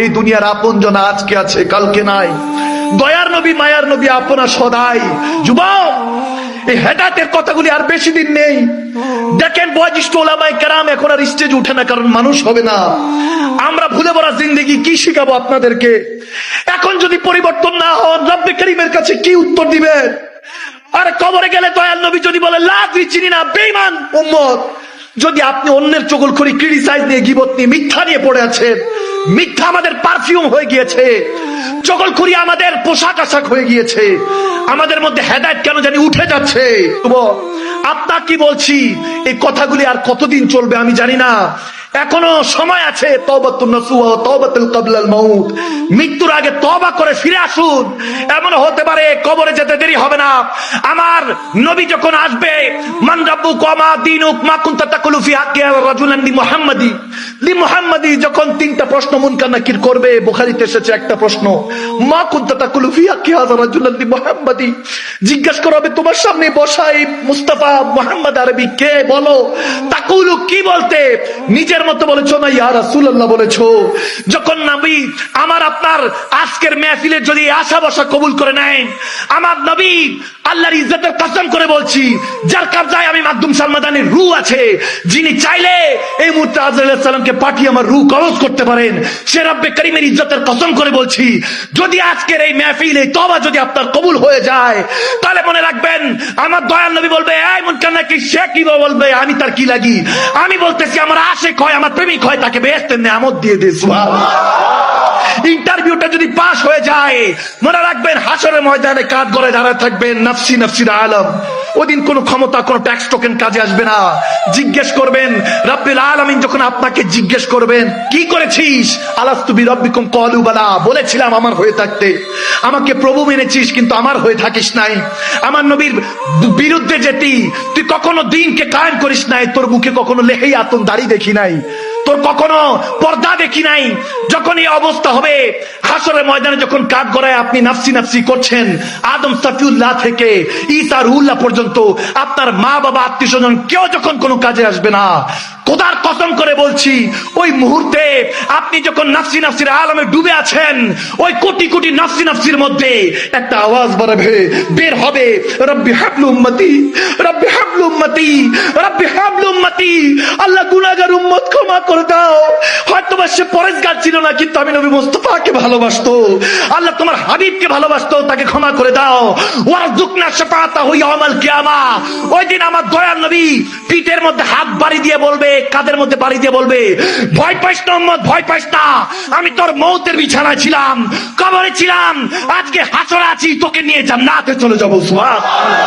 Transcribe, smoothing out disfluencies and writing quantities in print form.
এই দুনিয়ার আপনজন আজকে আছে, কালকে নাই। দয়ার নবী মায়ার নবী আপনা সদাই। যুবক, এই হেদায়েতের কথাগুলি আর বেশি দিন নেই। দেখেন বয়োজ্যেষ্ঠ ওলামায়ে কেরাম এখন আর স্টেজ উঠে না, কারণ মানুষ হবে না। আমরা ভুলে ভরা জিন্দেগি কি শিখাবো আপনাদেরকে? এখন যদি পরিবর্তন না হন, রব্বে করিমের কাছে কি উত্তর দিবেন? আর কবরে গেলে দয়াল নবী যদি বলে লা তুই চিনি না, বেঈমান উম্মত। যদি আপনি অন্যের চগলখড়ি, ক্রিটিসাইজ নিয়ে, গীবত নিয়ে, মিথ্যা নিয়ে পড়ে আছেন, মিথ্যা আমাদের পারফিউম হয়ে গিয়েছে, চগলখড়ি আমাদের পোশাক আশাক হয়ে গিয়েছে, আমাদের মধ্যে হেদায়েত কেন জানি উঠে যাচ্ছে। আপনার কি বলছি, এই কথাগুলি আর কতদিন চলবে আমি জানি না। এখনো সময় আছে। তওবাতুন নাসুহা ওয়া তাওবাতুল ক্বাবলাল মাউত। মৃত্যুর আগে তওবা করে ফিরে আসুন। এমন হতে পারে কবরে যেতে দেরি হবে না। আমার নবী যখন আসবে, মান রাব্বুক ওয়া মা দীনুক মা কুনতা তাকুলু ফি হাক্কি রাজুলান লি মুহাম্মাদি যখন তিনটা প্রশ্ন মুনকার নাকির করবে, বুখারীতে এসেছে একটা প্রশ্ন, মা কুনতা তাকুলু ফি হাক্কি রাজুলান লি মুহাম্মাদি, জিজ্ঞাসা করা হবে তোমার সামনে বসা এই মুস্তাফা মুহাম্মদ আরবি কে, বলো। তাকুলু কি বলতে? নিজের মতো বলেছো না ইয়া রাসূলুল্লাহ বলেছো। যখন নবী আমার আপনার আজকের মেহফিলে যদি আশা বসা কবুল করে নেন, আমার নবী আল্লাহর ইজ্জতের কসম করে বলছি, যার কবজায় আমি মাকদুম সালমাদানির রূহ আছে, যিনি চাইলে এই মুহূর্তে আজরাইল আলাইহিস সালামকে পাঠিয়ে আমার রূহ কবজ করতে পারেন, সে রব্বে করিমের ইজ্জতের কসম করে বলছি, যদি আজকের এই মেহফিল, এই তওবা যদি আপনার কবুল হয়ে যায়, তাহলে মনে রাখবেন আমার দয়াল নবী বলবে এই মুনকার নাকির সে কি বলবে, আমি তার কি লাগি? আমি বলতেছি আমার আশিক হয়, আমার প্রেমিক হয়, তাকে বেহেশতের নেয়ামত দিয়ে দে। সুবহানাল্লাহ। ইন্টারভিউটা যদি পাস হয়ে যায়, মনে রাখবেন হাসরের ময়দানে কাঠ গড়ে দাঁড়ায় থাকবেন নাফসি নাফসির আলম। ওদিন কোনো ক্ষমতা, কোনো ট্যাক্স টোকেন কাজে আসবে না। জিজ্ঞেস করবেন রব্বুল আলামিন, যখন আপনাকে জিজ্ঞেস করবেন কি করেছিস, আলাস্তু বিরাব্বিকুম ক্বালু বালা, বলেছিলাম আমার হয়ে থাকতে। আমাকে প্রভু মেনেছিস কিন্তু আমার হয়ে থাকিস নাই। আমার নবীর বিরুদ্ধে যেটি, তুই কখনো দিনকে কায়েম করিস নাই, তোর মুখে কখনো লেহেই আতন দাড়ি দেখি নাই, তোর কখনো পর্দা দেখি নাই। যখন এই অবস্থা হবে হাসরের ময়দানে, যখন কাঠ গড়ায় আপনি নাফসি নাফসি করছেন, আদম সফিউল্লাহ থেকে ঈসা রুহুল্লাহ পর্যন্ত আপনার মা বাবা আত্মীয় স্বজন কেউ যখন কোনো কাজে আসবে না, খোদার কসম করে বলছি, ওই মুহূর্তে আপনি যখন নাফসি নাফসির আলমে ডুবে আছেন, ওই কোটি কোটি নাফসি নাফসির মধ্যে একটা আওয়াজ বের হবে, রব্বি হাবলু উম্মতি, রব্বি হাবলু উম্মতি, রব্বি হাবলু উম্মতি। আল্লাহ গুনাহগার উম্মত ক্ষমা করে দাও। হয়তো বা সে পরেজগার ছিল না, কিন্তু আমি নবী মুস্তাফাকে ভালোবাসতো। আল্লাহ তোমার হাবিবকে ভালোবাসতো, তাকে ক্ষমা করে দাও। ওয়ারযুকনা শাফাআতাহু ইয়াওমাল কিয়ামা। ওই দিন আমার দয়াল নবী পিঠের মধ্যে হাত বাড়ি দিয়ে বলবে, কাদের মধ্যে বাড়ি দিয়ে বলবে, ভয় পাইস না উম্মত, ভয় পাইস না, আমি তোর মৌতের বিছানায় ছিলাম, কবরে ছিলাম, আজকে হাসরে আছি, তোকে নিয়ে জান্নাতে চলে যাবো। সুবহানাল্লাহ।